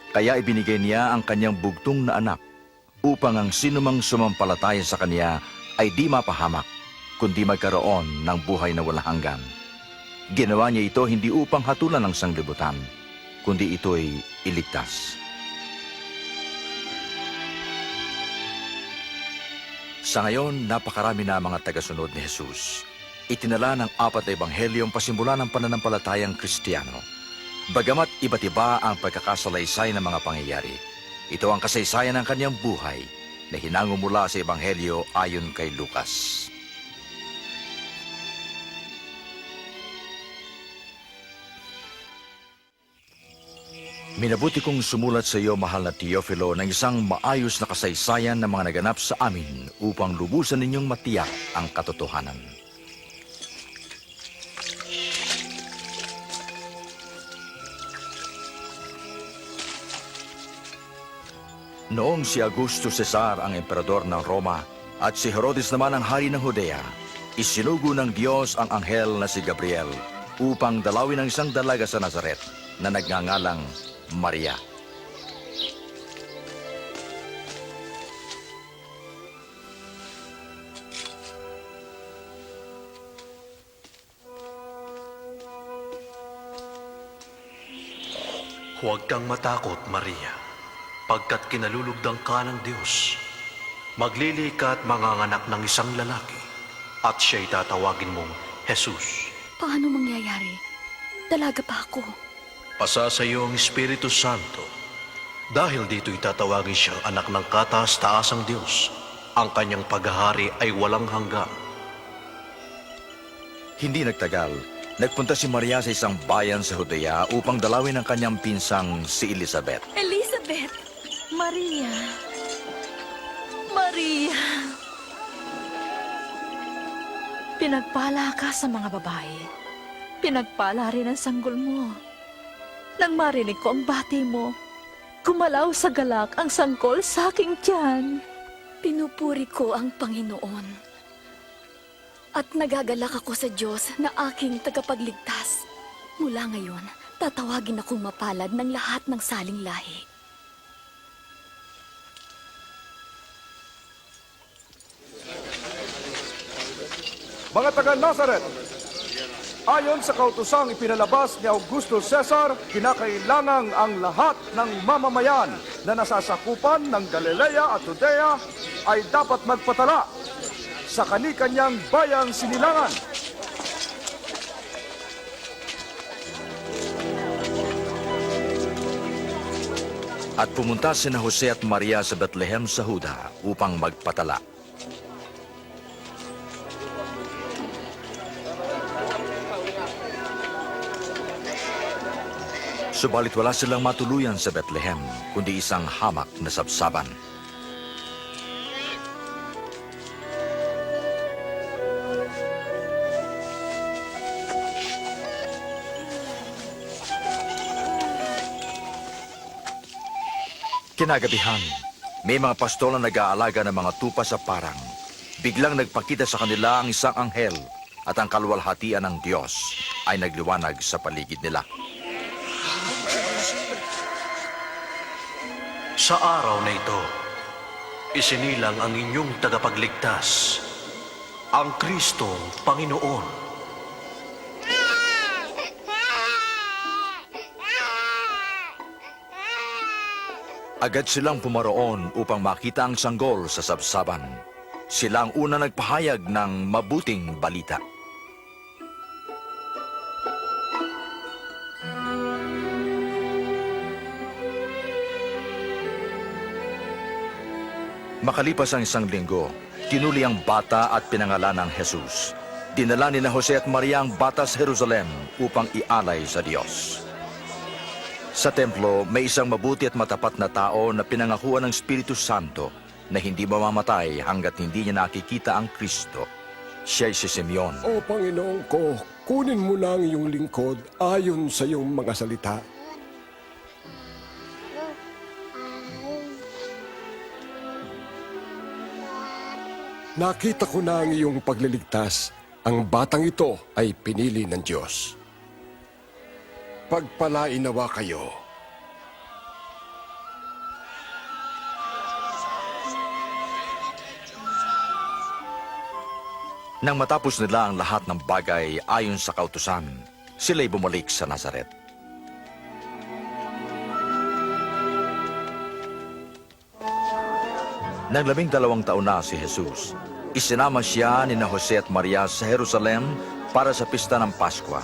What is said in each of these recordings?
Kaya ibinigay niya ang kanyang bugtong na anak upang ang sinumang sumampalataya sa kanya ay di mapahamak, kundi magkaroon ng buhay na walang hanggan. Ginawa niya ito hindi upang hatulan ng sanglibutan, kundi ito'y iligtas. Sa ngayon, napakarami na mga tagasunod ni Jesus. Itinala ng 4 na ebanghelyong pasimula ng pananampalatayang Kristiyano. Bagamat iba't iba ang pagkakasalaysay ng mga pangyayari, ito ang kasaysayan ng kanyang buhay na hinango mula sa ebanghelyo ayon kay Lucas. Minabuti kong sumulat sa iyo, mahal na Teofilo, ng isang maayos na kasaysayan ng mga naganap sa amin upang lubusan ninyong matiyak ang katotohanan. Noong si Augusto Cesar ang emperador ng Roma at si Herodes naman ang hari ng Judea, isinugo ng Diyos ang anghel na si Gabriel upang dalawin ang isang dalaga sa Nazaret na nagngangalang Maria. Huwag kang matakot, Maria, pagkat kinalulugdang ka ng Diyos. Maglili ka at manganganak ng isang lalaki, at siya'y tatawagin mong Jesus. Paano mangyayari? Dalaga pa ako. Pasa sa iyo ang Espiritu Santo. Dahil dito'y tatawagin siyang anak ng kataas-taasang Diyos. Ang kanyang paghahari ay walang hanggan. Hindi nagtagal, nagpunta si Maria sa isang bayan sa Judea upang dalawin ang kanyang pinsang si Elizabeth. Elizabeth! Maria! Maria! Pinagpala ka sa mga babae. Pinagpala rin ang sanggol mo. Nang marinig ko ang bati mo, gumalaw sa galak ang sangkol sa aking tiyan. Pinupuri ko ang Panginoon. At nagagalak ako sa Diyos na aking tagapagligtas. Mula ngayon, tatawagin akong mapalad ng lahat ng saling lahi. Mga taga-Nazaret, ayon sa kautosang ipinalabas ni Augusto Cesar, kinakailangang ang lahat ng mamamayan na nasasakupan ng Galilea at Judea ay dapat magpatala sa kani-kanyang bayang sinilangan. At pumunta sina Jose at Maria sa Bethlehem sa Huda upang magpatala. Subalit wala silang matuluyan sa Bethlehem, kundi isang hamak na sabsaban. Kinagabihan, may mga pastol na nag-aalaga ng mga tupa sa parang. Biglang nagpakita sa kanila ang isang anghel at ang kaluwalhatian ng Diyos ay nagliwanag sa paligid nila. Sa araw na ito, isinilang ang inyong tagapagligtas, ang Kristong Panginoon. Agad silang pumaroon upang makita ang sanggol sa sabsaban. Sila ang una nagpahayag ng mabuting balita. Makalipas ang isang linggo, tinuli ang bata at pinangalan ng Jesus. Dinala ni na Jose at Maria ang bata sa Jerusalem upang ialay sa Diyos. Sa templo, may isang mabuti at matapat na tao na pinangakuan ng Espiritu Santo na hindi mamamatay hanggat hindi niya nakikita ang Kristo. Siya'y si Simeon. O Panginoon ko, kunin mo na ang iyong lingkod ayon sa iyong mga salita. Nakita ko na ang iyong pagliligtas. Ang batang ito ay pinili ng Diyos. Pagpalain nawa kayo. Nang matapos nila ang lahat ng bagay ayon sa kautusan, sila'y bumalik sa Nazaret. Nang 12 taon na si Jesus, isinama siya ni Jose at Maria sa Jerusalem para sa pista ng Paskwa.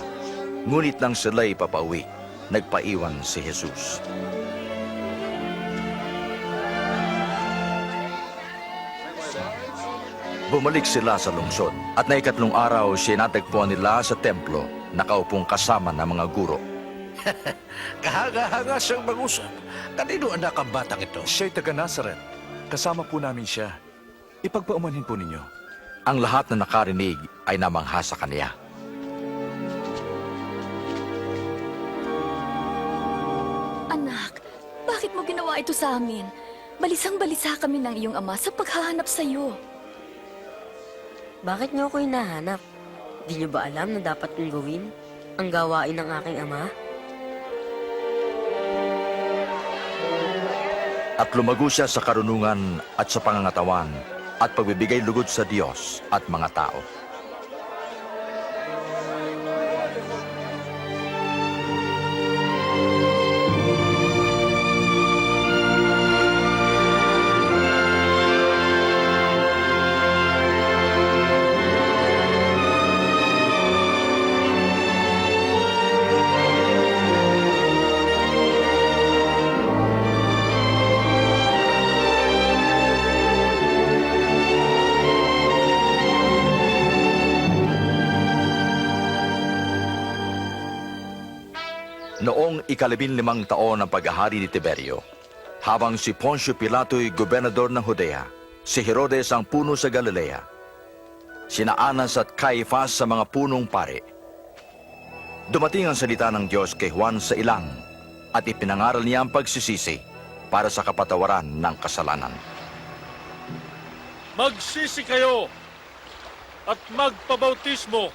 Ngunit nang sila'y papauwi, nagpaiwan si Jesus. Bumalik sila sa lungsod at na ikatlong araw sinatagpuan nila sa templo, nakaupong kasama ng mga guro. Kahanga-hanga siyang mag-usap. Kanino anak ang batang ito? Siya'y taga Nazaret. Kasama po namin siya. Ipagpaumanhin po ninyo. Ang lahat na nakarinig ay namangha sa kaniya. Anak, bakit mo ginawa ito sa amin? Balisang-balisa kami ng iyong ama sa paghahanap sa iyo. Bakit niyo ako hinahanap? Di niyo ba alam na dapat kong gawin ang gawain ng aking ama? At lumago siya sa karunungan at sa pangangatawan at pagbibigay lugod sa Diyos at mga tao. Noong 15 taon ng paghahari ni Tiberio, habang si Poncio Pilato'y gobernador ng Judea, si Herodes ang puno sa Galilea, sina Anas at Caifás sa mga punong pare. Dumating ang salita ng Diyos kay Juan sa ilang at ipinangaral niya ang pagsisisi para sa kapatawaran ng kasalanan. Magsisi kayo at magpabautismo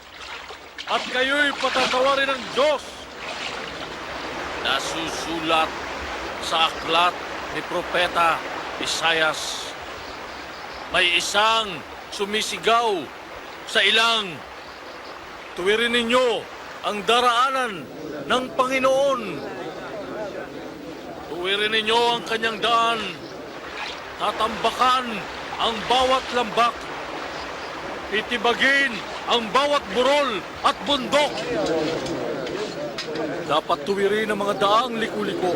at kayo'y patatawarin ng Diyos. Nasusulat sa aklat ni Propeta Isayas, may isang sumisigaw sa ilang, tuwirin ninyo ang daraanan ng Panginoon. Tuwirin ninyo ang kanyang daan, tatambakan ang bawat lambak, titibagin ang bawat burol at bundok. Dapat tuwirin ang mga daang liku-liko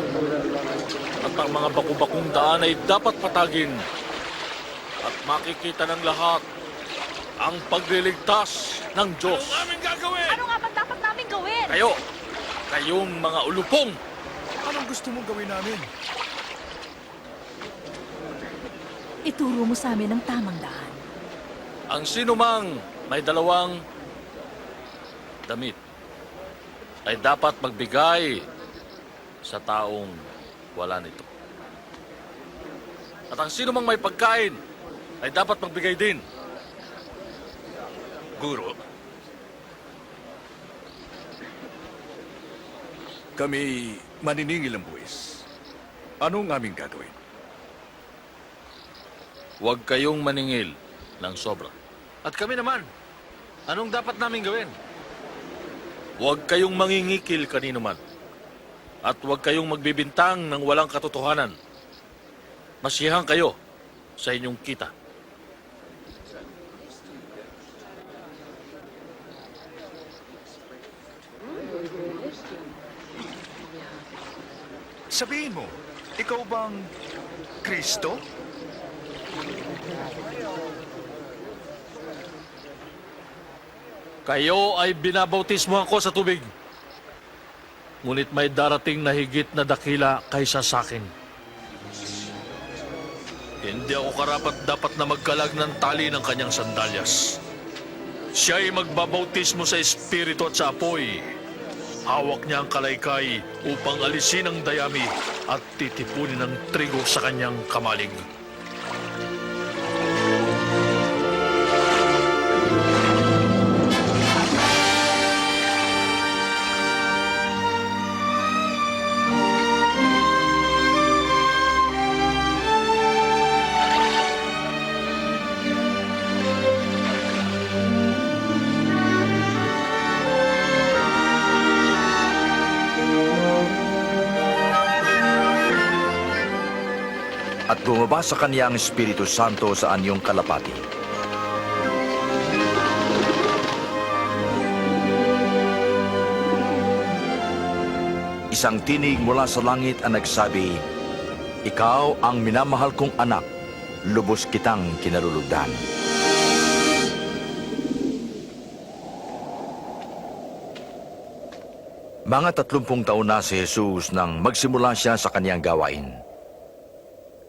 at ang mga baku-bakong daan ay dapat patagin at makikita ng lahat ang pagliligtas ng Diyos. Anong aming gagawin? Ano nga ba dapat namin gawin? Kayong mga ulupong! Anong gusto mong gawin namin? Ituro mo sa amin ang tamang daan. Ang sinumang may dalawang damit ay dapat magbigay sa taong wala nito. At ang sinumang may pagkain ay dapat magbigay din. Guro, Kami maniningil ang buwis. Anong aming gagawin? Huwag kayong maningil ng sobra. At kami naman, anong dapat namin gawin? Huwag kayong mangingikil kanino man. At huwag kayong magbibintang ng walang katotohanan. Masiyahan kayo sa inyong kita. Sabihin mo, ikaw bang Kristo? Kayo ay binabautismo ako sa tubig. Ngunit may darating na higit na dakila kaysa sa akin. Hindi ako karapat dapat na magkalag ng tali ng kanyang sandalyas. Siya ay magbabautismo sa Espiritu at sa apoy. Hawak niya ang kalaykay upang alisin ang dayami at titipunin ang trigo sa kanyang kamalig. at bumaba sa kanya ang Espiritu Santo sa anyong kalapati. Isang tinig mula sa langit ang nagsabi, "Ikaw ang minamahal kong anak, lubos kitang kinalulugdan." Mga 30 taon na si Jesus nang magsimula siya sa kaniyang gawain.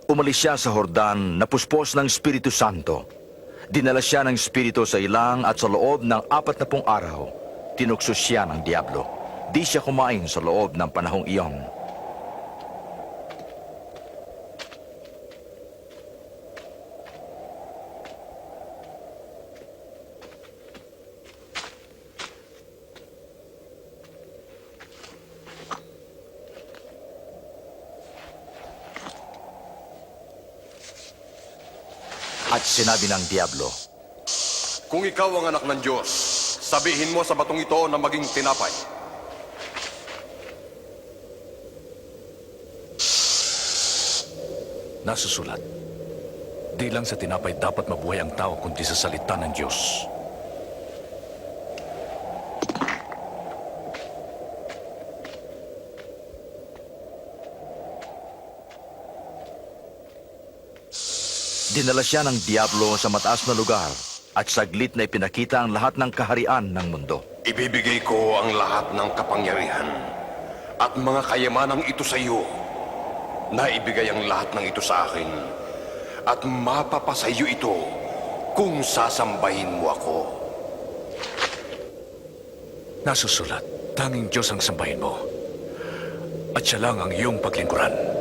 Umalis siya sa Jordan na puspos ng Espiritu Santo. Dinala siya ng Espiritu sa ilang at sa loob ng 40 araw, tinukso siya ng Diablo. Di siya kumain sa loob ng panahong iyon. At sinabi ng Diablo, Kung ikaw ang anak ng Diyos, sabihin mo sa batong ito na maging tinapay. Nasusulat, di lang sa tinapay dapat mabuhay ang tao kundi sa salita ng Diyos. dinala siya ng Diablo sa mataas na lugar at saglit na ipinakita ang lahat ng kaharian ng mundo. Ibibigay ko ang lahat ng kapangyarihan at mga kayamanang ito sa iyo. Naibigay ang lahat ng ito sa akin at mapapasa iyo ito kung sasambahin mo ako. Nasusulat, tanging Diyos ang sambahin mo. At siya lang ang iyong paglingkuran.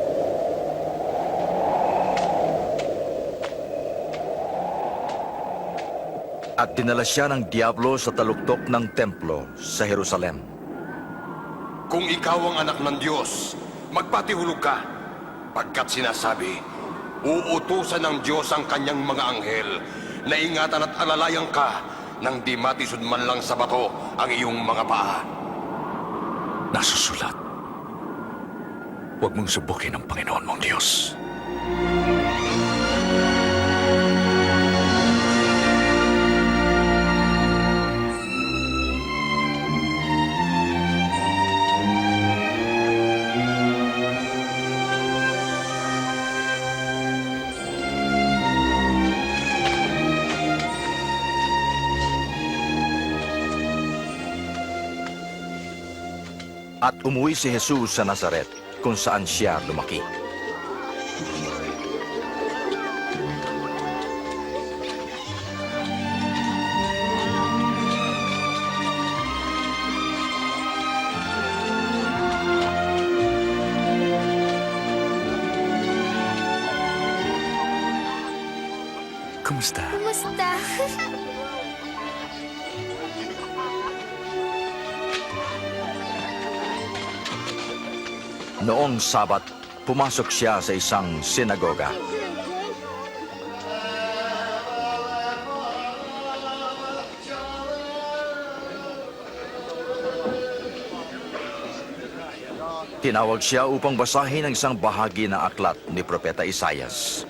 At dinala siya ng Diablo sa taluktok ng templo sa Jerusalem. Kung ikaw ang anak ng Diyos, magpatihulog ka. Pagkat sinasabi, uutusan ng Diyos ang kanyang mga anghel na ingatan at alalayan ka nang di matisod man lang sa bato ang iyong mga paa. Nasusulat, huwag mong subukin ang Panginoon mong Diyos. At umuwi si Jesus sa Nazaret, kung saan siya lumaki. Kumusta? Kumusta? Noong Sabat, pumasok siya sa isang sinagoga. Tinawag siya upang basahin ang isang bahagi ng aklat ni Propeta Isaias.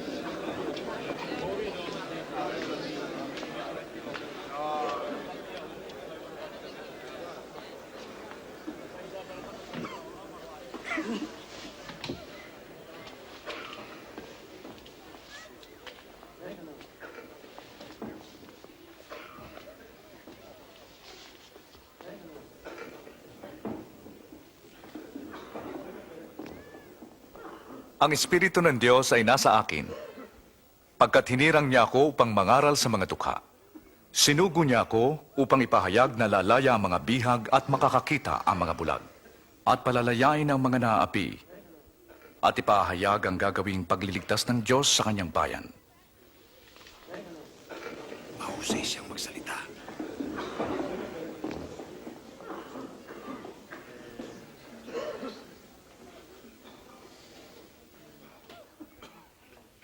Ang Espiritu ng Diyos ay nasa akin, pagkat hinirang niya ako upang mangaral sa mga dukha. Sinugo niya ako upang ipahayag na lalaya ang mga bihag at makakakita ang mga bulag, at palalayain ang mga naaapi, at ipahayag ang gagawing pagliligtas ng Diyos sa kanyang bayan. Mahusay siyang magsalita.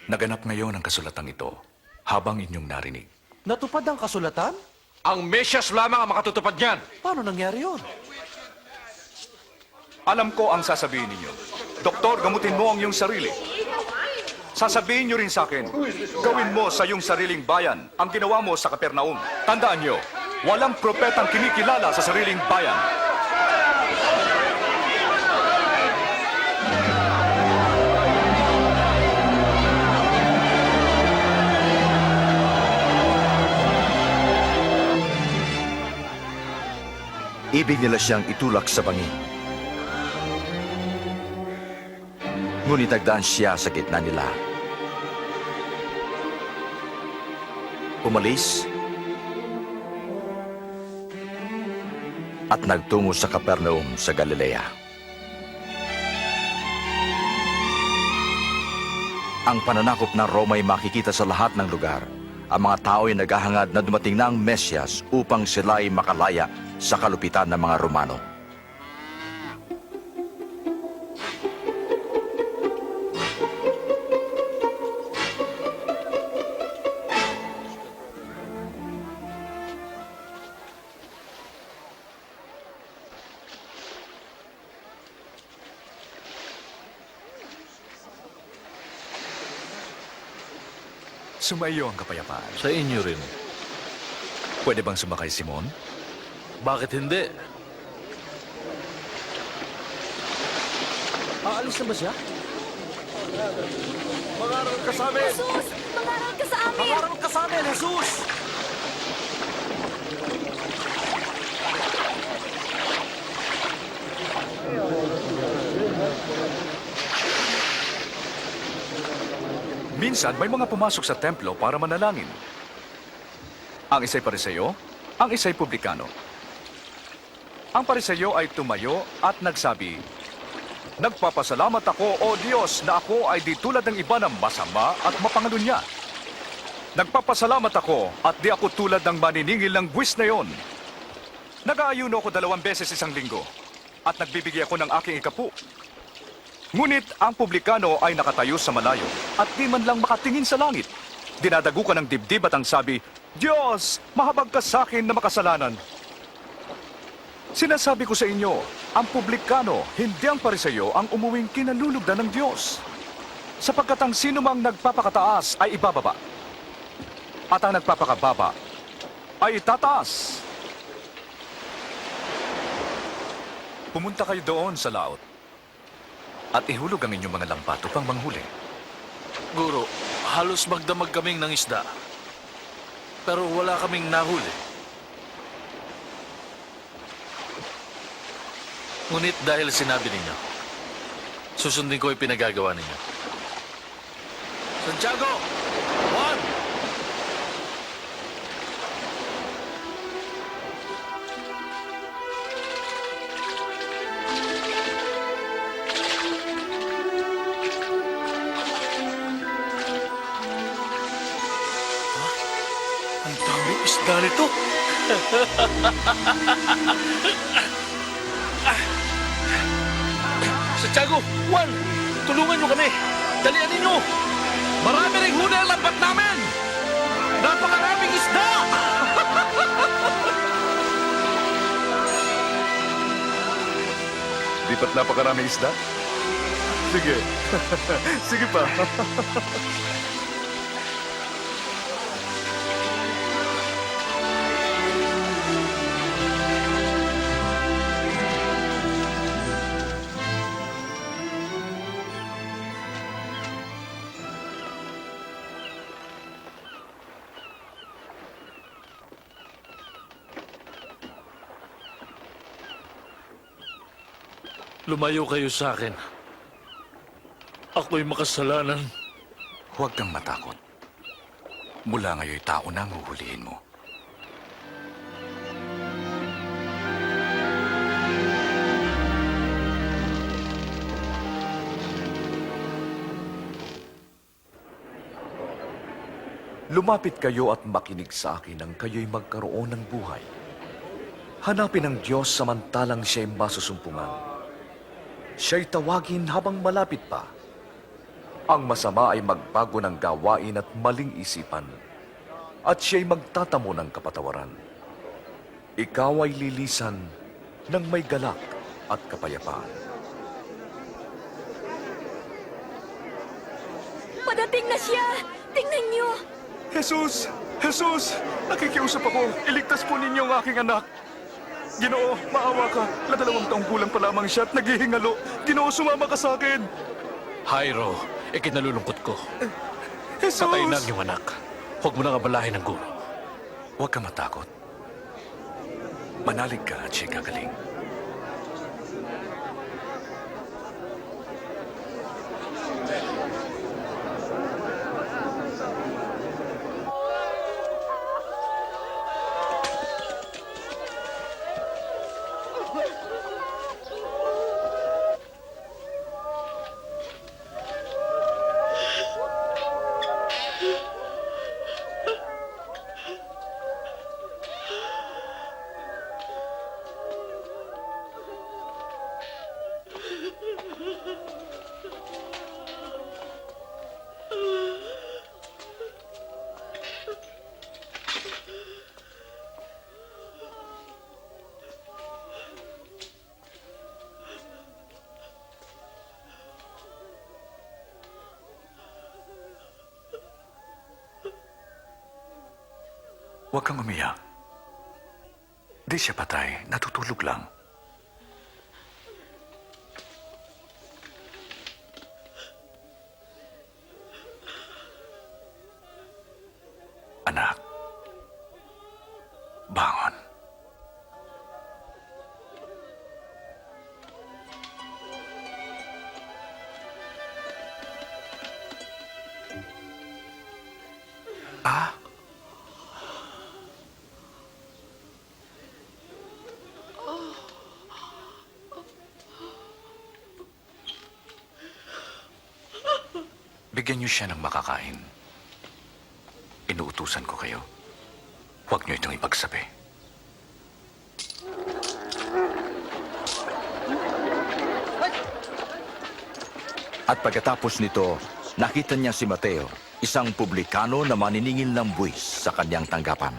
Naganap ngayon ang kasulatang ito habang inyong narinig. Natupad ang kasulatan? Ang Mesyas lamang ang makatutupad niyan. Paano nangyari yun? Alam ko ang sasabihin ninyo. Doktor, gamutin mo ang iyong sarili. sasabihin niyo rin sa akin, gawin mo sa iyong sariling bayan ang ginawa mo sa Kapernaum. Tandaan niyo, walang propetang kinikilala sa sariling bayan. Ibig nila siyang itulak sa bangin. Ngunit nagdaan siya sa gitna nila. Umalis at nagtungo sa Capernaum sa Galilea. Ang pananakop ng Roma ay makikita sa lahat ng lugar. Ang mga tao ay naghahangad na dumating na ang Mesyas upang sila ay makalaya sa kalupitan ng mga Romano. Sumaiyo ang kapayapaan. Sa inyo rin. Pwede bang sumakay, Simon? Bakit hindi? Aalis na ba siya? Mangaral ka sa amin! Jesus! Mangaral ka sa amin! Pangaral ka sa amin, Jesus! Minsan, may mga pumasok sa templo para manalangin. Ang isa'y pariseyo, ang isa'y publikano. Ang pariseyo ay tumayo at nagsabi, "Nagpapasalamat ako, O Diyos, na ako ay di tulad ng iba na masama at mapangalunya. Nagpapasalamat ako at di ako tulad ng maniningil ng buwis na yon. Nag-aayuno ako 2 beses isang linggo at nagbibigay ako ng aking ikapu. Ngunit ang publikano ay nakatayo sa malayo at di man lang makatingin sa langit. Dinadagukan ng dibdib at ang sabi, Diyos, mahabag ka sa akin na makasalanan. Sinasabi ko sa inyo, ang publikano, hindi ang pariseyo, ang umuwing kinalulugdan ng Diyos. Sapagkat ang sino mang nagpapakataas ay ibababa. At ang nagpapakababa ay itataas. Pumunta kayo doon sa laot at ihulog ang inyong mga lambat upang manghuli. Guro, halos magdamag kaming ng isda. Pero wala kaming nahuli. Ngunit dahil sinabi ninyo, susundin ko yung pinagagawa ninyo. Santiago! Juan! Ang daming isda nito! Santiago! Juan! Tulungan nyo kami! Dalian ninyo! Marami ring huli ang lambat namin! Napakaraming isda! Di ba't napakaraming isda? Sige. Sige pa. Lumayo kayo sa akin. Ako'y makasalanan. Huwag kang matakot. Mula ngayon tao na ang huhulihin mo. Lumapit kayo at makinig sa akin nang kayo'y magkaroon ng buhay. Hanapin ang Diyos samantalang siya'y masusumpungan. Siya'y tawagin habang malapit pa. Ang masama ay magbago ng gawain at maling isipan, at siya'y magtatamo ng kapatawaran. Ikaw ay lilisan ng may galak at kapayapaan. Padating na siya! Tingnan niyo! Jesus! Jesus! Nakikiusap ako. Iligtas po ninyo ang aking anak. Ginoo, maawa ka. 2 taong gulang pa lamang siya at naghihingalo. Ginoo, sumama ka sa akin. Jairo, ikinalulungkot ko. Jesus! Patay na ang iyong anak. Huwag mo nang abalahin ang guro. Huwag ka matakot. Manalig ka at siya'y gagaling. Huwag kang umiyak. Di siya patay. Natutulog lang. Anak, bangon. Ah? Bigyan niyo siya ng makakain. Inuutusan ko kayo. Huwag niyo itong ipagsabi. At pagkatapos nito, nakita niya si Mateo, isang publikano na maniningil ng buwis sa kanyang tanggapan.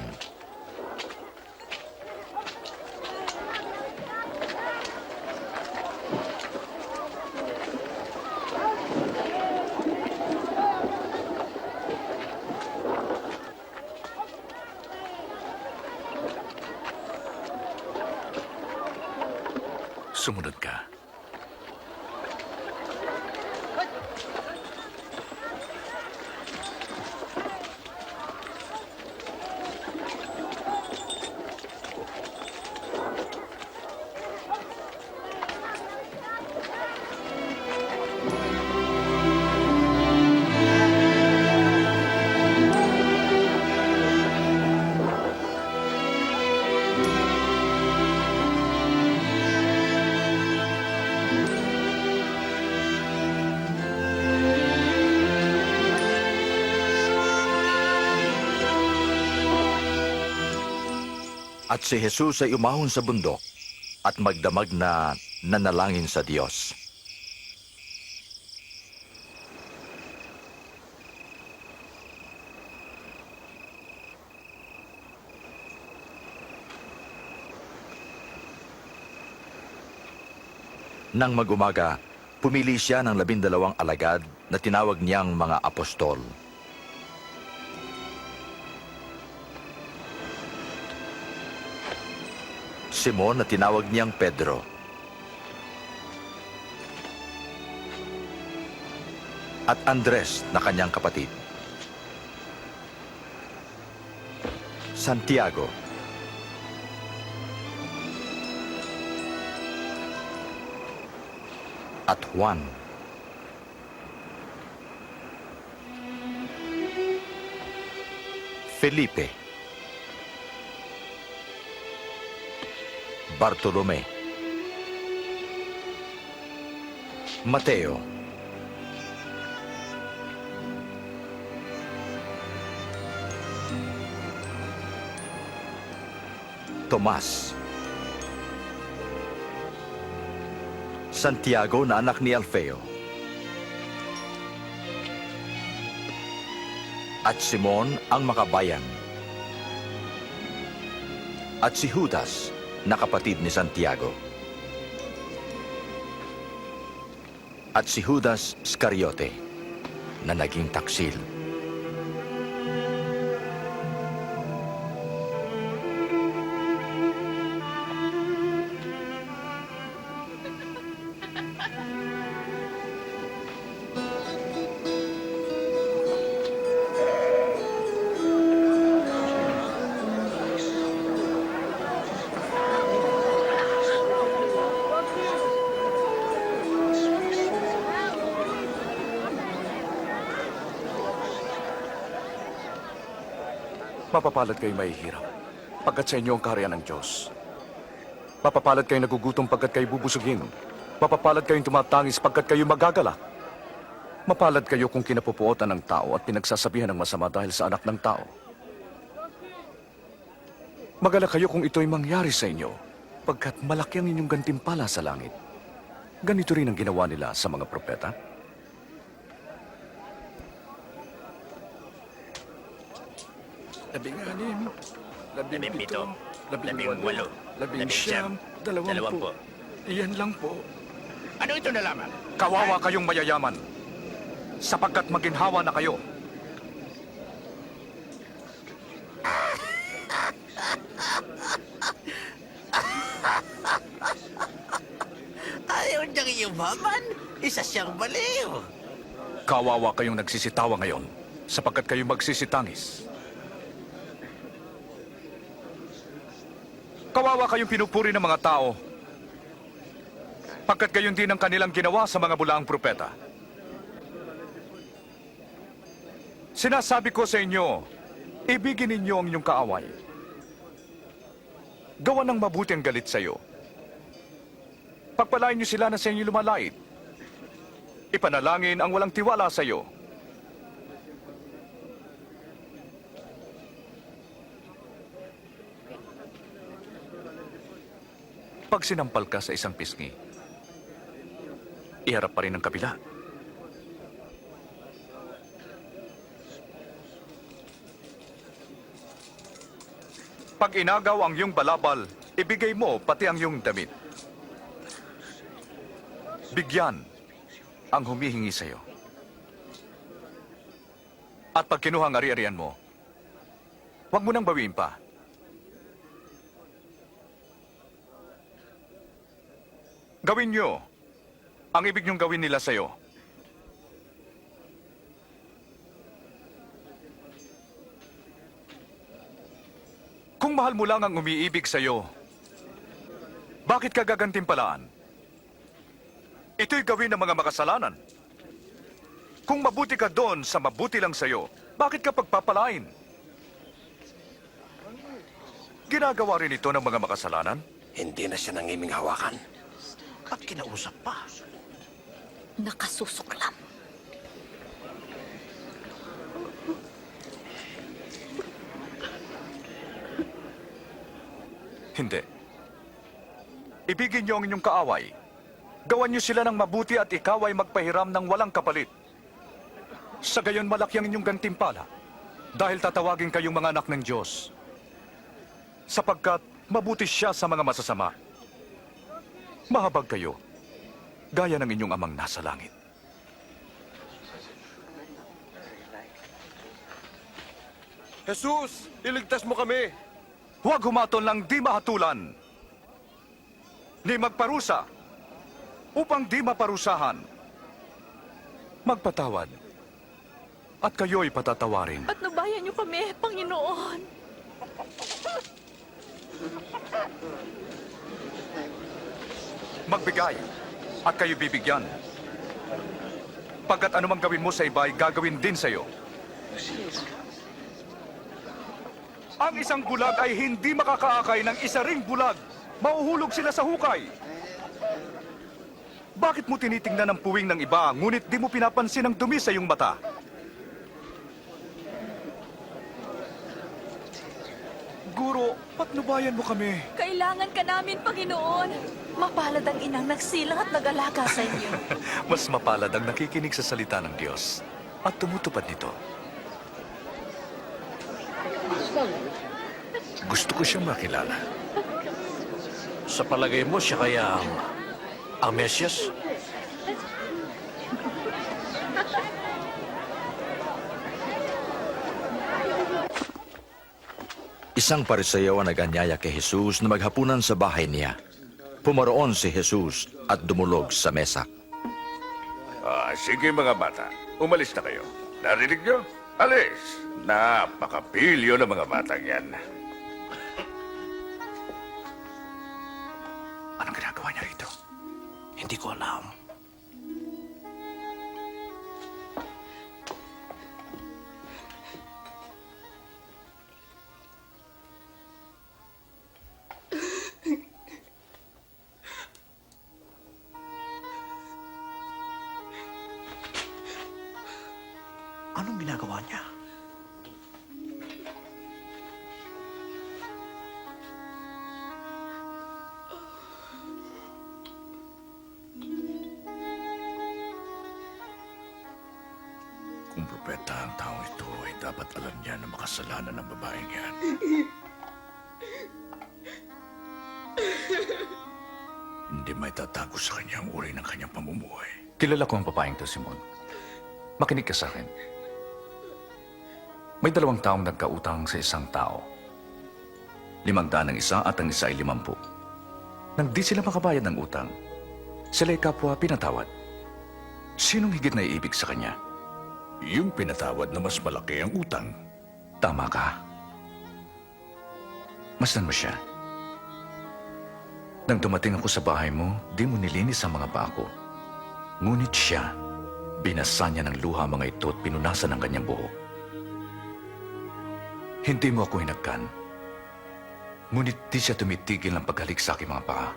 Sumunod ka. At si Jesus ay umahon sa bundok at magdamag na nanalangin sa Diyos. Nang mag-umaga, pumili siya ng 12 alagad na tinawag niyang mga apostol. Simon na tinawag niyang Pedro. At Andres na kanyang kapatid. Santiago. At Juan. Felipe. Bartolome. Mateo. Tomas. Santiago na anak ni Alfeo. At Simon ang makabayan. At si Judas na kapatid ni Santiago. At si Judas Iscariote na naging taksil. Mapapalad kayo mahihirap, pagkat sa inyo ang kaharian ng Diyos. Mapapalad kayo nagugutom pagkat kayo bubusugin. Mapapalad kayong tumatangis pagkat kayo magagalak. Mapalad kayo kung kinapupuotan ng tao at pinagsasabihan ng masama dahil sa anak ng tao. Magalak kayo kung ito'y mangyari sa inyo, pagkat malaki ang inyong gantimpala sa langit. Ganito rin ang ginawa nila sa mga propeta. Labing-anim, labing-pito, labing-walo, labing-siyam, dalawampu. Iyan lang po. Ano ito na lamang? Kawawa kayong mayayaman, sapagkat maginhawa na kayo. Ayaw niyang yumaman. Isa siyang baliw. Kawawa kayong nagsisitawa ngayon, sapagkat kayo magsisitangis. Kawawa kayong pinupuri ng mga tao, pagkat gayon din ang kanilang ginawa sa mga bulaang propeta. Sinasabi ko sa inyo, ibigin ninyo ang inyong kaaway. Gawa ng mabuti ang galit sa iyo. Pagpalain niyo sila na sa inyo lumalait. Ipanalangin ang walang tiwala sa iyo. Pag sinampal ka sa isang pisngi, iharap pa rin ang kabila. Pag inagaw ang iyong balabal, ibigay mo pati ang iyong damit. Bigyan ang humihingi sa iyo. At pag kinuha ang ari-arian mo, huwag mo nang bawiin pa. Gawin nyo ang ibig nyong gawin nila sa'yo. Kung mahal mo lang ang umiibig sa'yo, bakit ka gagantimpalaan? Ito'y gawin ng mga makasalanan. Kung mabuti ka doon sa mabuti lang sa'yo, bakit ka pagpapalain? Ginagawa rin ito ng mga makasalanan? Hindi na siya nangiming hawakan. At kinausap pa. Nakasusuklam. Hindi. Ibigin niyo ang inyong kaaway. Gawan niyo sila ng mabuti at ikaw ay magpahiram ng walang kapalit. Sa gayon malaki ang inyong gantimpala dahil tatawagin kayong mga anak ng Diyos. Sapagkat mabuti siya sa mga masasama. Mahabag kayo, gaya ng inyong amang nasa langit. Jesus, iligtas mo kami. Huwag humatol ng di mahatulan, ni magparusa, upang di maparusahan. Magpatawad, at kayo'y patatawarin. Patnubayan niyo kami, Panginoon. Magbigay, at kayo bibigyan. Pagkat anumang gawin mo sa iba ay gagawin din sa iyo. Ang isang bulag ay hindi makakaakay ng isa ring bulag. Mauhulog sila sa hukay. Bakit mo tinitingnan ang puwing ng iba, ngunit di mo pinapansin ang dumi sa iyong mata? Guro, patnubayan mo kami. Kailangan ka namin, Panginoon. Mapalad ang inang nagsilang at nag-alaga sa inyo. Mas mapalad ang nakikinig sa salita ng Diyos at tumutupad nito. Gusto ko siyang makilala. Sa palagay mo, siya kaya ang Mesyas? Isang pariseyo ang naganyaya kay Jesus na maghapunan sa bahay niya. Pumaroon si Jesus at dumulog sa mesa. Sige mga bata, umalis na kayo. Narinig nyo? Alis! Napakapilyo ng mga batang yan. Anong ginagawa niya rito? Hindi ko alam. Anong ginagawa niya? Kung propeta ang tao ito, ay dapat alam niya na makasalanan ng babaeng yan. Hindi may tatago sa kanya ang uri ng kanyang pamumuhay. Kilala ko ang babaeng to, Simon. Makinig ka sa akin. May 2 taong nagkautang sa isang tao. 500 ang isa at ang isa ay 50. Nang di sila makabayad ng utang, sila'y kapwa pinatawad. Sinong higit na iibig sa kanya? Yung pinatawad na mas malaki ang utang. Tama ka. Masdan mo siya. Nang dumating ako sa bahay mo, di mo nilinis ang mga paa ko. Ngunit siya, binasa niya ng luha mga ito at pinunasan ang kanyang buhok. Hindi mo ako hinagkan. Ngunit di siya tumitigil ng paghalik sa aking mga paa.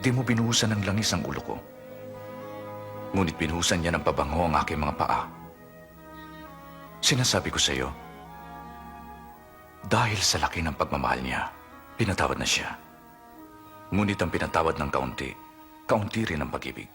Di mo binuhusan ng langis ang ulo ko. Ngunit binuhusan niya ng pabango ang aking mga paa. Sinasabi ko sa iyo, dahil sa laki ng pagmamahal niya, pinatawad na siya. Ngunit ang pinatawad ng kaunti, kaunti rin ang pag-ibig.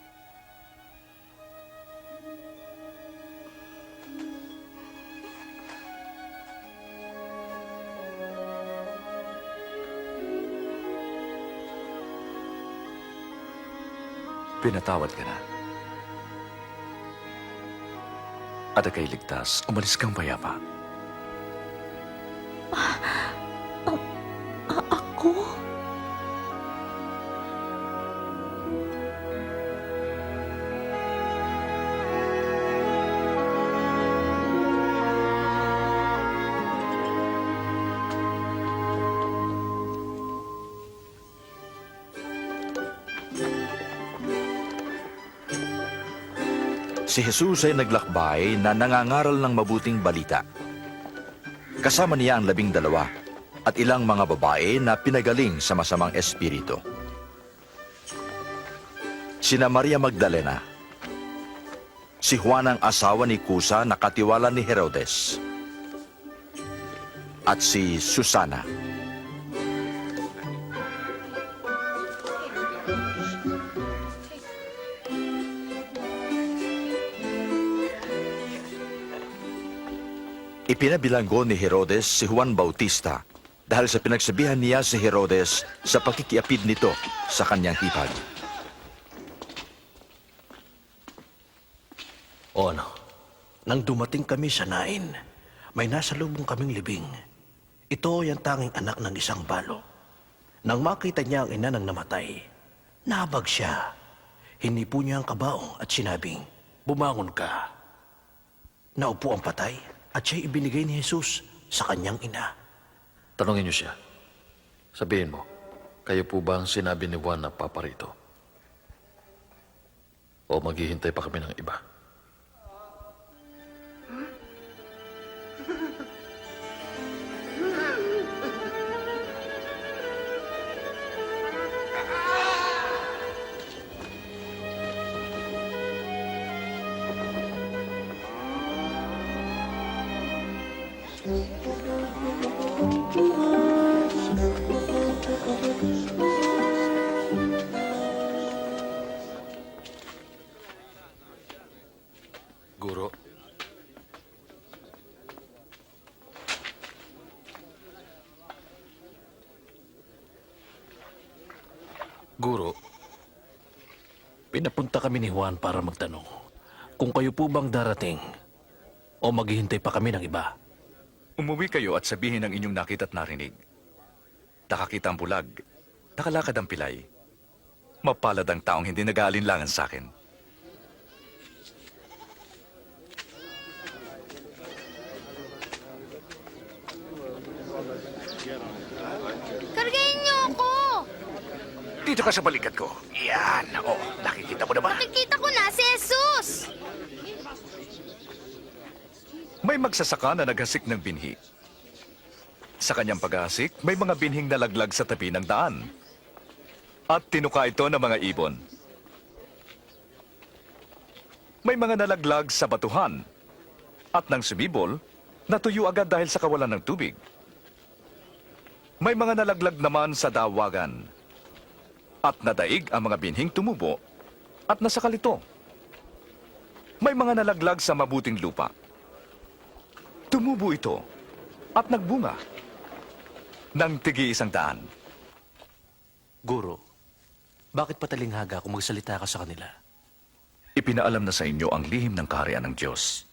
Pinatawad ka na. At ika'y ligtas, umalis kang payapa. Ako? Si Jesus ay naglakbay na nangangaral ng mabuting balita. Kasama niya ang 12 at ilang mga babae na pinagaling sa masamang espiritu. Sina Maria Magdalena, si Juan ang asawa ni Kusa na katiwala ni Herodes, at si Susana. Ipinabilanggo ni Herodes si Juan Bautista dahil sa pinagsabihan niya si Herodes sa pakikiapid nito sa kanyang hipag. O ano, nang dumating kami sa Nain, may nasalubong kaming libing. Ito ay ang tanging anak ng isang balo. Nang makita niya ang ina ng namatay, nabag siya. Hinipo niya ang kabaong at sinabing, "Bumangon ka." Naupo ang patay at siya'y ibinigay ni Jesus sa kanyang ina. Tanungin niyo siya. Sabihin mo, kayo po ba ang sinabi ni Juan na paparito? O maghihintay pa kami ng iba? Guro. Guro, pinapunta kami ni Juan para magtanong kung kayo po bang darating o maghihintay pa kami ng iba. Umuwi kayo at sabihin ang inyong nakita at narinig. Nakakita ang bulag, nakalakad ang pilay. Mapalad ang taong hindi nag-aalinlangan sa akin. Kargahin niyo ako! Dito ka sa balikat ko. Yan. Oh, nakikita mo na ba? Nakikita ko na si Jesus! May magsasaka na naghasik ng binhi. Sa kanyang paghahasik, may mga binhing nalaglag sa tabi ng daan. At tinuka ito ng mga ibon. May mga nalaglag sa batuhan. At nang sumibol, natuyo agad dahil sa kawalan ng tubig. May mga nalaglag naman sa dawagan. At nadaig ang mga binhing tumubo at nasakal ito. May mga nalaglag sa mabuting lupa. Tumubo ito at nagbunga ng tigi-100. Guro, bakit patalinghaga kung magsalita ka sa kanila? Ipinaalam na sa inyo ang lihim ng kaharian ng Diyos.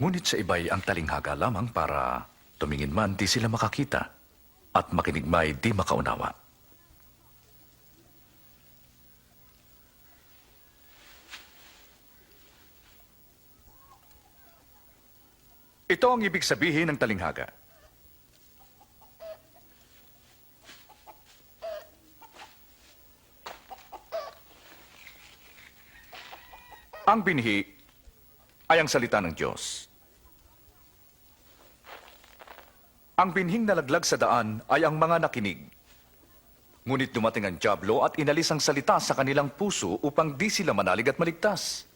Ngunit sa iba'y ang talinghaga lamang para tumingin man di sila makakita at makinig may di makaunawa. Ito ang ibig sabihin ng talinghaga. Ang binhi ay ang salita ng Diyos. Ang binhing nalaglag sa daan ay ang mga nakinig. Ngunit dumating ang dyablo at inalis ang salita sa kanilang puso upang di sila manalig at maligtas.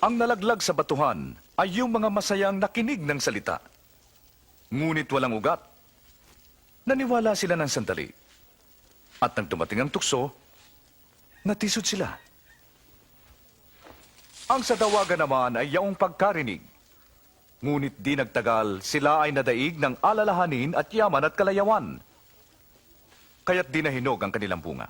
Ang nalaglag sa batuhan ay yung mga masayang nakinig ng salita. Ngunit walang ugat. Naniwala sila ng sandali. At nang dumating ang tukso, natisod sila. Ang sa dawagan naman ay yaong pagkarinig. Ngunit di nagtagal, sila ay nadaig ng alalahanin at yaman at kalayawan. Kaya't di nahinog ang kanilang bunga.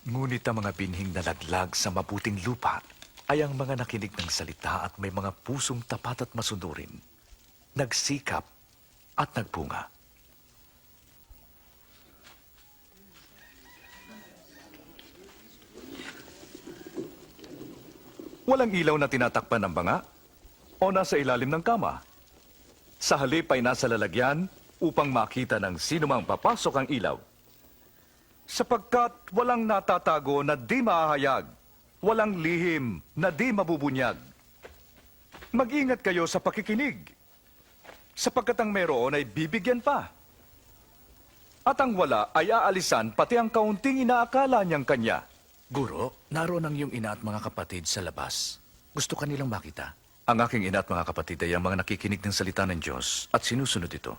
Ngunit ang mga binhing nalaglag sa mabuting lupa ay ang mga nakinig ng salita at may mga pusong tapat at masunurin, nagsikap at nagbunga. Walang ilaw na tinatakpan ng banga o nasa ilalim ng kama. Sa halip ay nasa lalagyan upang makita ng sino mang papasok ang ilaw. Sapagkat walang natatago na di mahahayag, walang lihim na di mabubunyag. Mag-ingat kayo sa pakikinig, sapagkat ang meron ay bibigyan pa. At ang wala ay aalisan pati ang kaunting inaakala niyang kanya. Guro, naroon ang iyong ina at mga kapatid sa labas. Gusto ka nilang makita. Ang aking ina at mga kapatid ay ang mga nakikinig ng salita ng Diyos at sinusunod ito.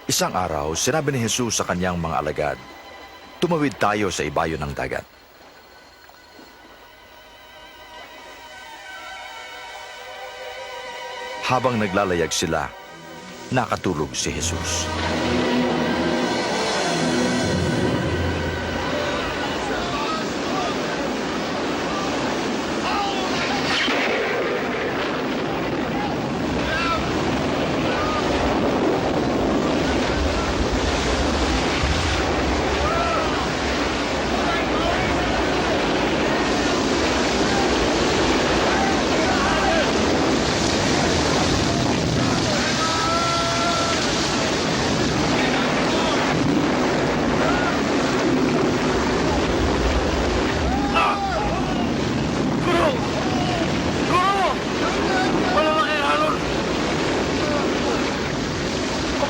Isang araw, sinabi ni Jesus sa kanyang mga alagad, "Tumawid tayo sa ibayo ng dagat." Habang naglalayag sila, nakatulog si Jesus.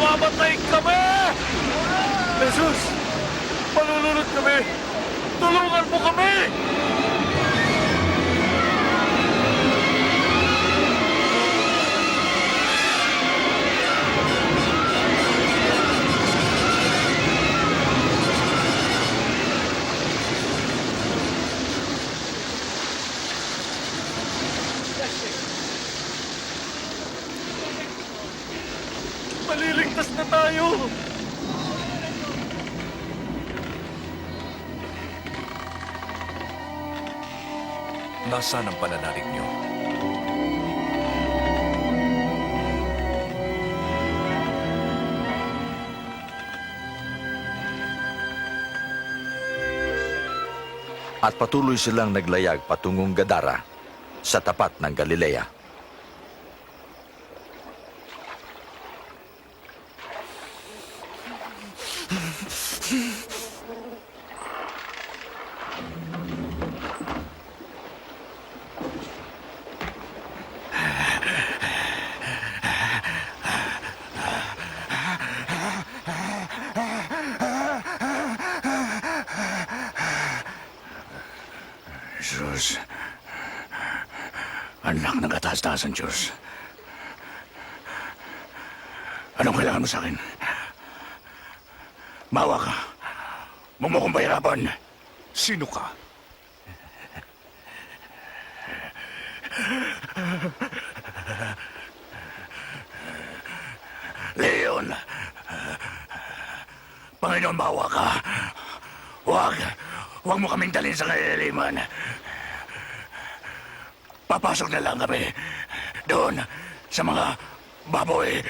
Mamamatay kami! Jesus! Malulunod kami! Tulungan mo kami! Maliligtas na tayo! naranasan ang pananalig niyo. At patuloy silang naglayag patungong Gadara sa tapat ng Galilea. Jesus, anak ng kataas-taasan, Diyos. Anong kailangan mo sa akin? Mawa ka. Huwag mo kong pahirapan. Sino ka? Leon, Panginoon, bawa ka. Huwag mo kaming dalhin sa kailaliman. Papasok na lang kami doon sa mga baboy.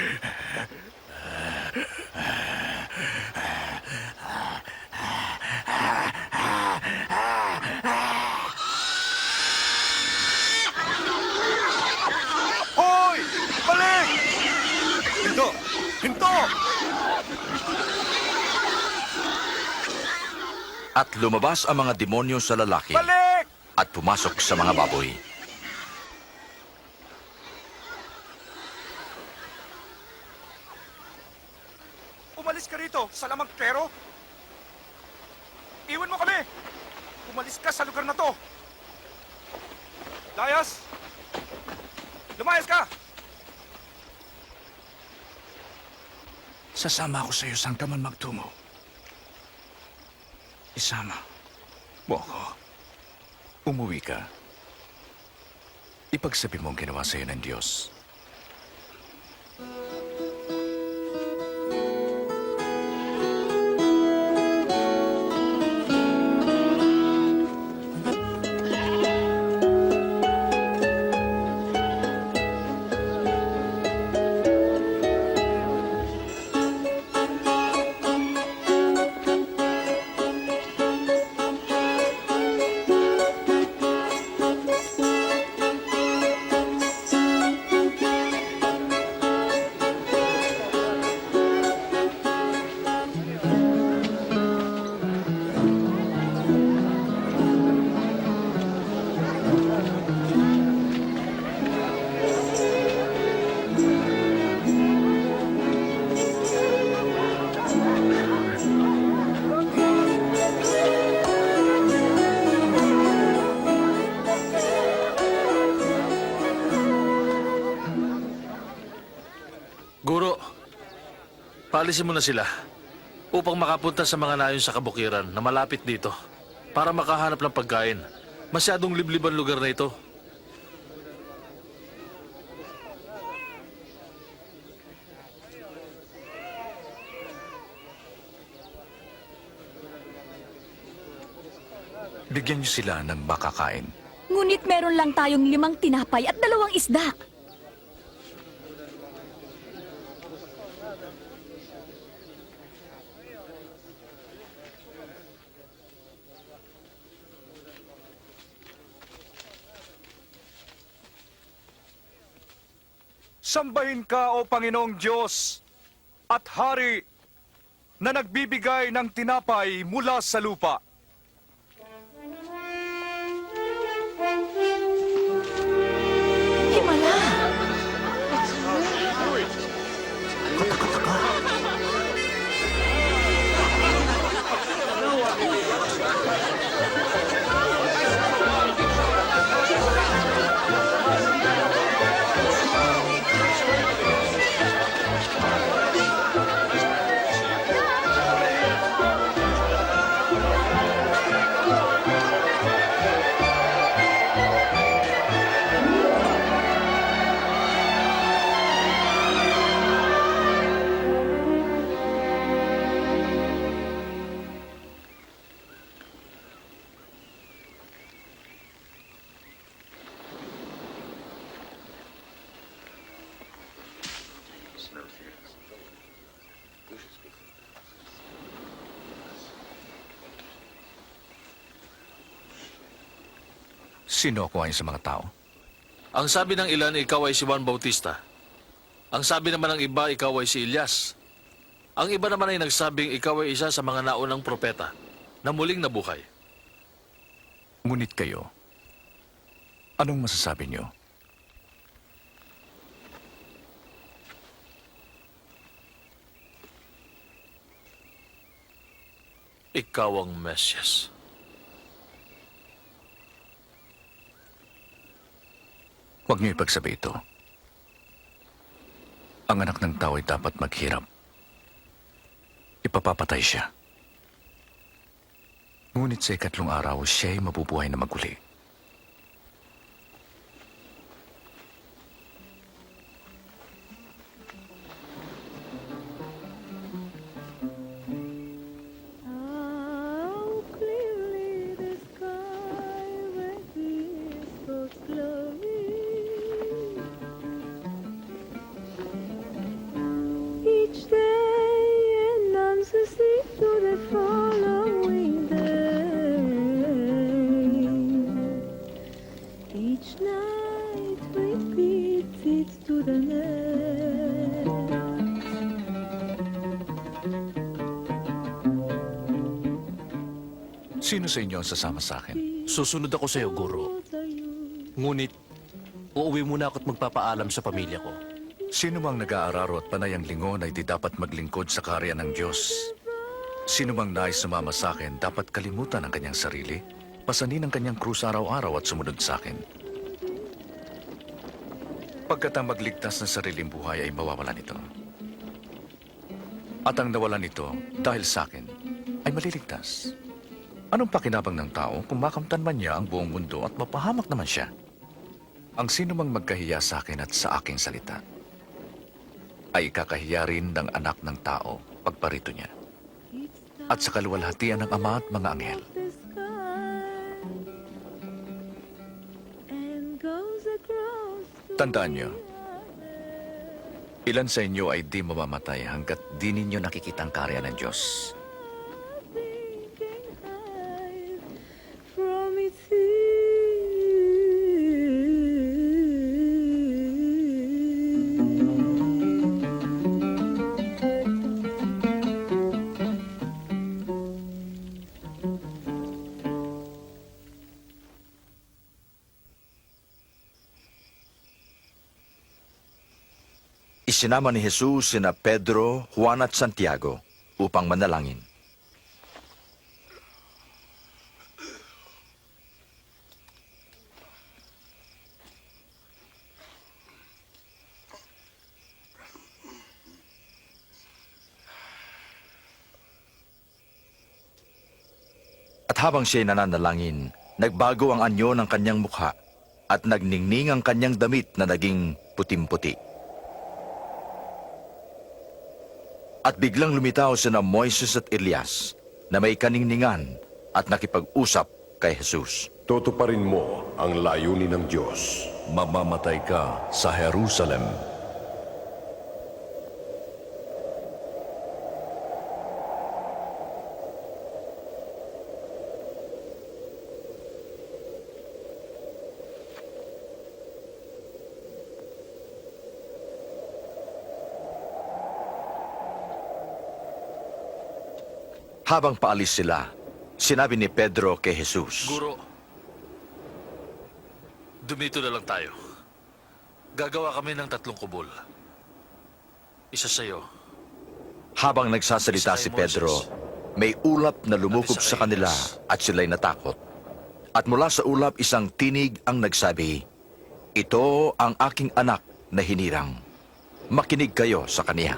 Hoy! Balik! Hinto! Hinto! At lumabas ang mga demonyo sa lalaki Balik! at pumasok sa mga baboy. Umalis ka rito sa lamang pero. Iwan mo kami! Umalis ka sa lugar na to! Layas! Lumayas ka! Sasama ako sa iyo saan ka man magtungo. Isama mo ako. Umuwi ka. Ipagsabi mo ang ginawa sa iyo ng Diyos. Guro, paalisin mo na sila upang makapunta sa mga nayon sa kabukiran na malapit dito para makahanap ng pagkain. Masyadong liblib ang lugar na ito. Bigyan niyo sila ng makakain. Ngunit meron lang tayong 5 tinapay at 2 isda. Sambahin ka, O Panginoong Diyos, at Hari na nagbibigay ng tinapay mula sa lupa. Himala! Sino ako ayon sa mga tao? Ang sabi ng ilan, ikaw ay si Juan Bautista. Ang sabi naman ng iba, ikaw ay si Elias. Ang iba naman ay nagsabing ikaw ay isa sa mga naunang propeta na muling nabuhay. Ngunit kayo, anong masasabi niyo? Ikaw ang Mesyas. Huwag niyo ipagsabi ito. Ang anak ng tao ay dapat maghirap. Ipapapatay siya. Ngunit sa ikatlong araw, siya ay mabubuhay na maguli. How clearly the sky when he spoke glory. Each day announces it to the following day. Each night repeats it to the next. Sino sa inyo ang sasama sa akin? Susunod ako sa iyo, Guro. Ngunit, uuwi muna ako at magpapaalam sa pamilya ko. Sino mang nag-aararo at panay ang lingon ay di dapat maglingkod sa karya ng Diyos. Sino mang nais sumama sa akin, dapat kalimutan ang kanyang sarili, pasanin ang kanyang krus araw-araw at sumunod sa akin. Pagkat ang magligtas ng sariling buhay ay mawawalan ito. At ang nawalan nito dahil sa akin ay maliligtas. Anong pakinabang ng tao kung makamtan man niya ang buong mundo at mapahamak naman siya? Ang sino mang magkahiya sa akin at sa aking salita ay ikakahiya rin ng anak ng tao pagparito niya at sa kaluwalhatian ng Ama at mga anghel. The sky and goes across the Tandaan niyo, ilan sa inyo ay di mamamatay hanggat di ninyo nakikita ang karya ng Diyos. thinking high from its Isinama ni Jesus sina Pedro, Juan at Santiago upang manalangin. At habang siya'y nananalangin, nagbago ang anyo ng kanyang mukha at nagningning ang kanyang damit na naging putim-puti. At biglang lumitaw sina Moises at Elias na may kaningningan at nakipag-usap kay Jesus. Tutuparin mo ang layunin ng Diyos. Mamamatay ka sa Jerusalem. Habang paalis sila, sinabi ni Pedro kay Jesus, Guro, dumito na lang tayo. Gagawa kami ng 3 kubol. Isa sa'yo. habang nagsasalita si Pedro, may ulap na lumukob sa kanila at sila'y natakot. At mula sa ulap isang tinig ang nagsabi, "Ito ang aking anak na hinirang. Makinig kayo sa kaniya."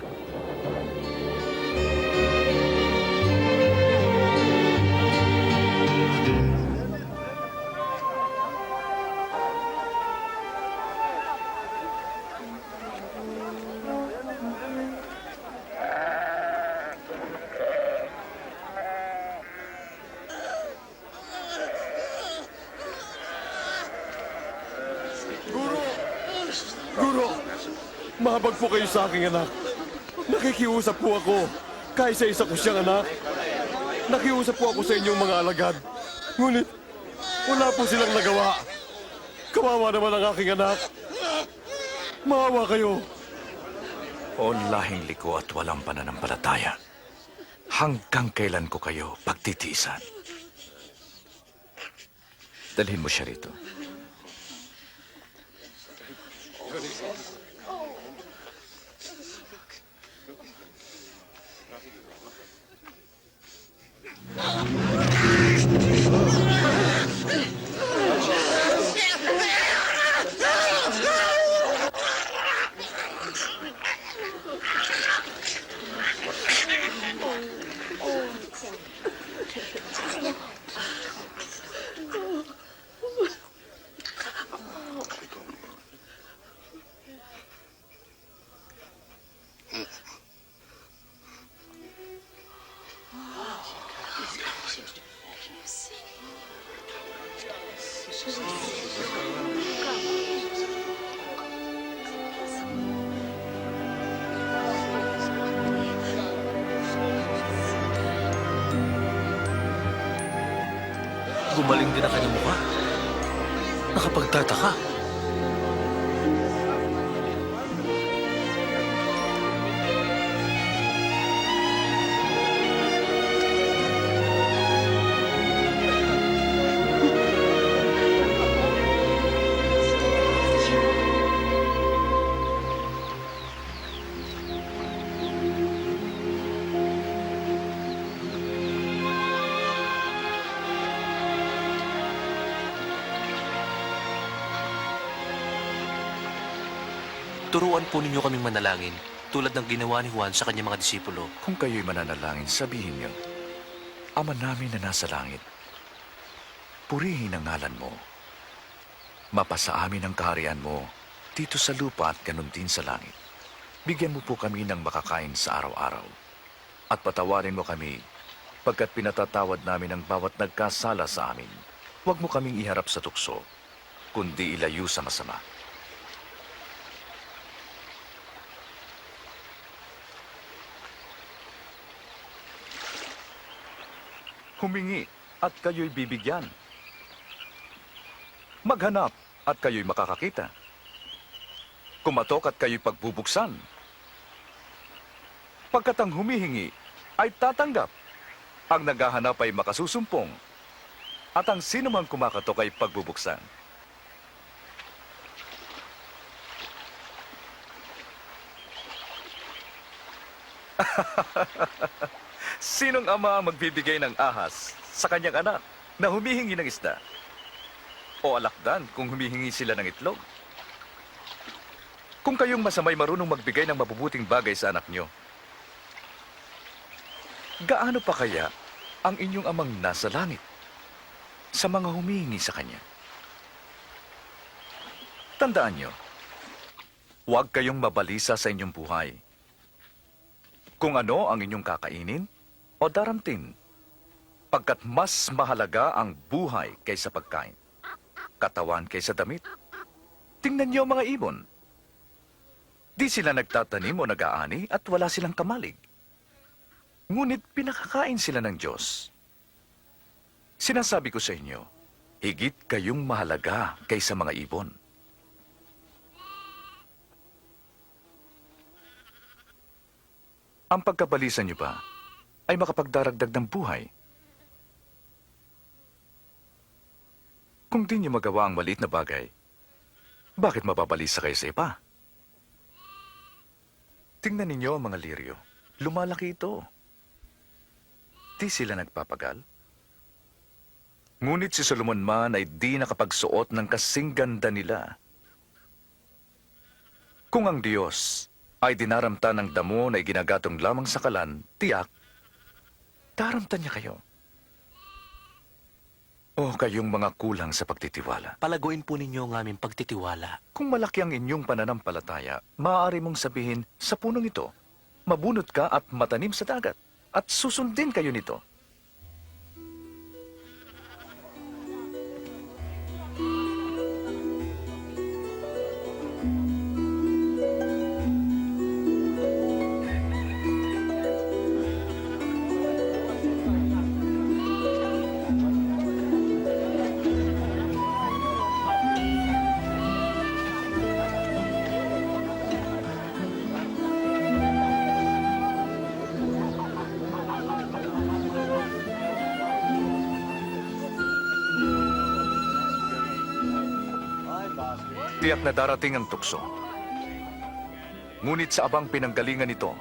Guro, mahabag po kayo sa aking anak. Nakikiusap po ako. Kaysa isa ko siyang anak. Nakiusap po ako sa inyong mga alagad. Ngunit, wala po silang nagawa. Kawawa naman ang aking anak. Maawa kayo. O lahing liko at walang pananampalataya. Hanggang kailan ko kayo pagtitiisan? Dalhin mo siya rito. Gumaling din ang kanyang mukha. Nakapagtataka. Turuan po ninyo kaming manalangin tulad ng ginawa ni Juan sa kanyang mga disipulo. Kung kayo'y mananalangin, sabihin niyo, Ama namin na nasa langit, purihin ang ngalan mo. Mapasa amin ang kaharian mo dito sa lupa at ganun din sa langit. Bigyan mo po kami ng makakain sa araw-araw. At patawarin mo kami pagkat pinatatawad namin ang bawat nagkasala sa amin. Huwag mo kaming iharap sa tukso, kundi ilayo sa masama. Humingi at kayo'y bibigyan. Maghanap at kayo'y makakakita. Kumatok at kayo'y pagbubuksan. Pagkat ang humihingi ay tatanggap. Ang naghahanap ay makasusumpong. At ang sinumang kumakatok ay pagbubuksan. Sinong ama ang magbibigay ng ahas sa kanyang anak na humihingi ng isda? O alakdan kung humihingi sila ng itlog? Kung kayong masamay marunong magbigay ng mabubuting bagay sa anak nyo, gaano pa kaya ang inyong amang nasa langit sa mga humihingi sa kanya? Tandaan nyo, huwag kayong mabalisa sa inyong buhay. Kung ano ang inyong kakainin o daramtin, pagkat mas mahalaga ang buhay kaysa pagkain, katawan kaysa damit. Tingnan niyo ang mga ibon. Di sila nagtatanim o nag-aani at wala silang kamalig. Ngunit pinakakain sila ng Diyos. Sinasabi ko sa inyo, higit kayong mahalaga kaysa mga ibon. Ang pagkabalisan niyo ba ay makapagdaragdag ng buhay? Kung di niyo magawa ang maliit na bagay, bakit mababalisa kayo sa iba? Tingnan ninyo ang mga liryo. Lumalaki ito. Di sila nagpapagal. Ngunit si Solomon man ay di nakapagsuot ng kasing ganda nila. Kung ang Diyos ay dinaramta ng damo na iginagatong lamang sa kalan, tiyak, daramtan niya kayo. O kayong mga kulang sa pagtitiwala. Palaguin po ninyo ang aming pagtitiwala. Kung malaki ang inyong pananampalataya, maaari mong sabihin sa punong ito, mabunot ka at matanim sa dagat, at susundin kayo nito. Tiyak na darating ang tukso. Ngunit sa abang pinanggalingan nito,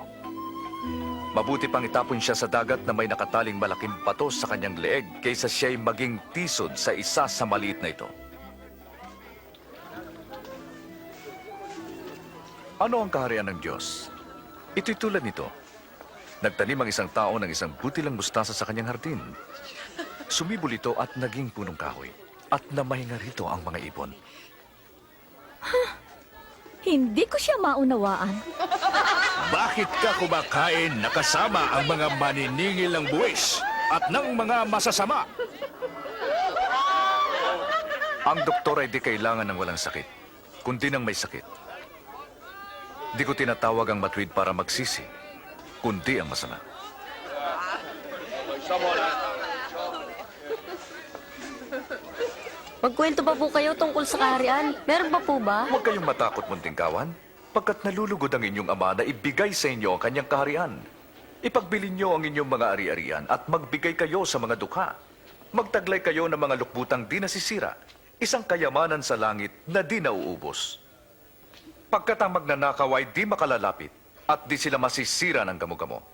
mabuti pang itapon siya sa dagat na may nakataling malaking bato sa kanyang leeg kaysa siya'y maging tisod sa isa sa maliit na ito. Ano ang kaharian ng Diyos? Ito'y tulad nito. Nagtanim ang isang tao ng isang butilang mustasa sa kanyang hardin. Sumibol ito at naging punong kahoy. At namahinga rito ang mga ibon. Hindi ko siya maunawaan. Bakit ka kumakain na kasama ang mga maniningil ng buwis at ng mga masasama? Ang doktor ay di kailangan ng walang sakit, kundi ng may sakit. Di ko tinatawag ang matuwid para magsisi, kundi ang masama. Magkwento pa po kayo tungkol sa kaharian. Meron pa po ba? Huwag kayong matakot, munting kawan, pagkat nalulugod ang inyong ama na ibigay sa inyo ang kanyang kaharian. Ipagbili niyo ang inyong mga ari-arian at magbigay kayo sa mga dukha. Magtaglay kayo ng mga lukbutang di nasisira, isang kayamanan sa langit na di nauubos. Pagkat ang magnanakaw ay di makalalapit at di sila masisira ng gamo-gamo.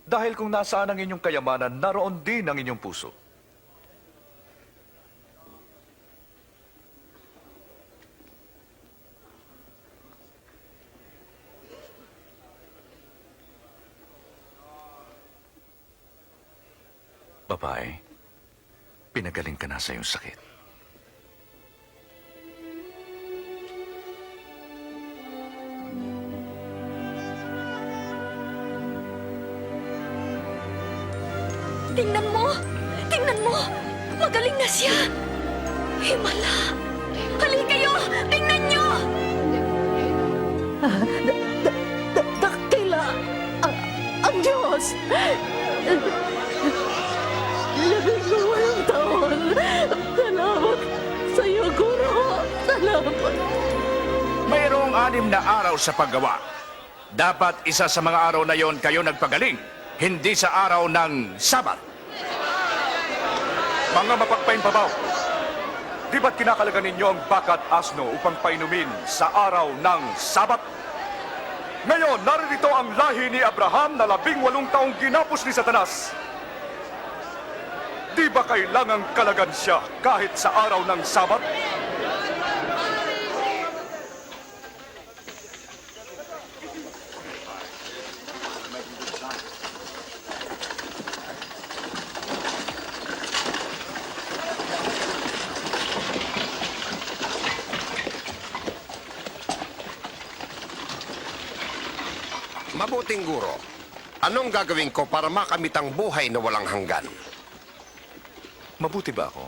Dahil kung nasaan ang inyong kayamanan, naroon din ang inyong puso. Babae, pinagaling ka na sa iyong sakit. Tingnan mo! Tingnan mo! Magaling na siya! Himala! Hali kayo! Tingnan niyo! Dakila ang Diyos! Walang taon! Salamat sa iyo, Guro! Salamat! Mayroong 6 na araw sa paggawa. Dapat isa sa mga araw na yon kayo nagpagaling, hindi sa araw ng Sabat. Mga mapagpain babaw, di ba't kinakalagan ninyo ang baka at asno upang painumin sa araw ng Sabat? Ngayon, naririto ang lahi ni Abraham na 18 taong ginapos ni Satanas. Di ba kailangang kalagan siya kahit sa araw ng Sabat? Mabuting guro, anong gagawin ko para makamit ang buhay na walang hanggan? Mabuti ba ako?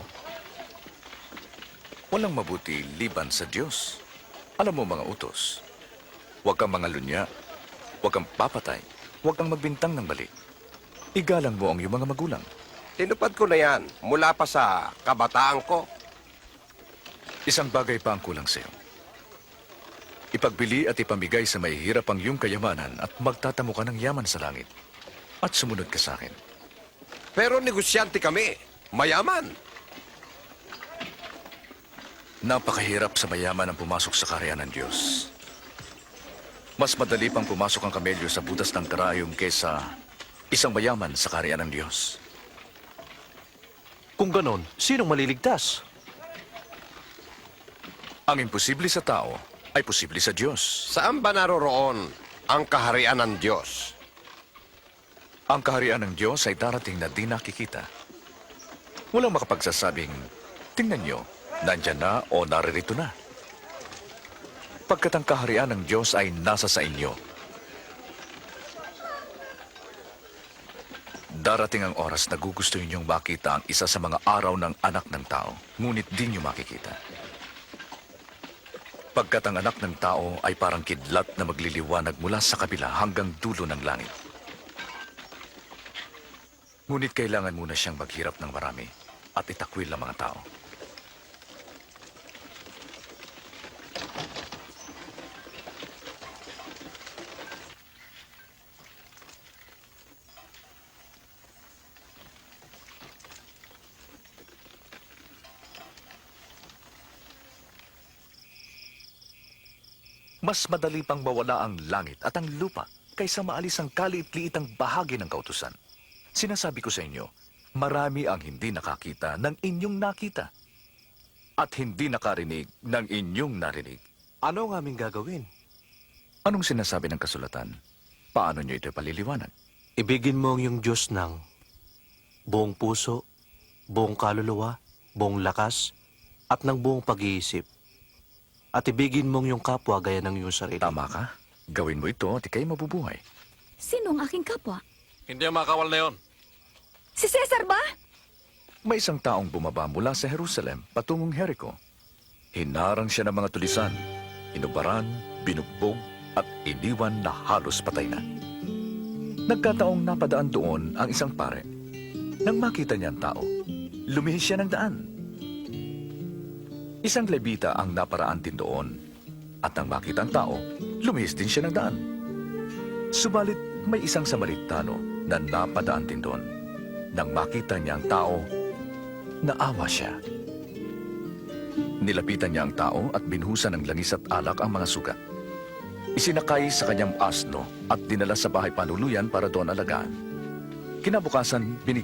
Walang mabuti liban sa Diyos. Alam mo mga utos. Huwag kang mangalunya, huwag kang papatay, huwag kang magbintang ng mali. Igalang mo ang iyong mga magulang. Tinupad ko na yan mula pa sa kabataan ko. Isang bagay pa ang kulang sa iyo. Ipagbili at ipamigay sa mahihirap ang iyong kayamanan at magtatamo ka ng yaman sa langit. At sumunod ka sa akin. Pero negosyante kami, mayaman. Napakahirap sa mayaman ang pumasok sa kaharian ng Diyos. Mas madali pang pumasok ang kamelyo sa butas ng karayom kaysa isang mayaman sa kaharian ng Diyos. Kung ganon, sinong maliligtas? Ang imposible sa tao ay posible sa Diyos. Saan ba naroroon ang kaharian ng Diyos? Ang kaharian ng Diyos ay darating na di nakikita. Walang makapagsasabing, tingnan nyo, nandyan na o naririto na. Pagkat ang kaharian ng Diyos ay nasa sa inyo. Darating ang oras na gugustuhin niyong makita ang isa sa mga araw ng anak ng tao, ngunit di niyo makikita. Pagkat ang anak ng tao ay parang kidlat na magliliwanag mula sa kabila hanggang dulo ng langit. Ngunit kailangan muna siyang maghirap ng marami at itakwil ang mga tao. Mas madali pang mawala ang langit at ang lupa kaysa maalis ang kaliit-liitang bahagi ng kautusan. Sinasabi ko sa inyo, marami ang hindi nakakita ng inyong nakita at hindi nakarinig ng inyong narinig. Ano ang aming gagawin? Anong sinasabi ng kasulatan? Paano nyo ito paliliwanag? Ibigin mo ang iyong Diyos ng buong puso, buong kaluluwa, buong lakas, at ng buong pag-iisip. At ibigin mo ang iyong kapwa gaya ng iyong sarili. Tama ka. Gawin mo ito at ikay mabubuhay. Sino ang aking kapwa? Hindi ang makawal na yon. Si Cesar ba? May isang taong bumaba mula sa Jerusalem patungong Jericho. Hinarang siya ng mga tulisan, inubaran, binugbog, at iniwan na halos patay na. Nagkataong napadaan doon ang isang pare. Nang makita niya ang tao, lumihis siya ng daan. Isang Levita ang naparaan din doon. At nang makita ang tao, lumihis din siya ng daan. Subalit may isang Samaritano na napadaan din doon. Nang makita niya ang tao, naawa siya. Nilapitan niya ang tao at binuhusan ng langis at alak ang mga sugat. Isinakay sa kanyang asno at dinala sa bahay panuluyan para doon alagaan. Kinabukasan, binigyan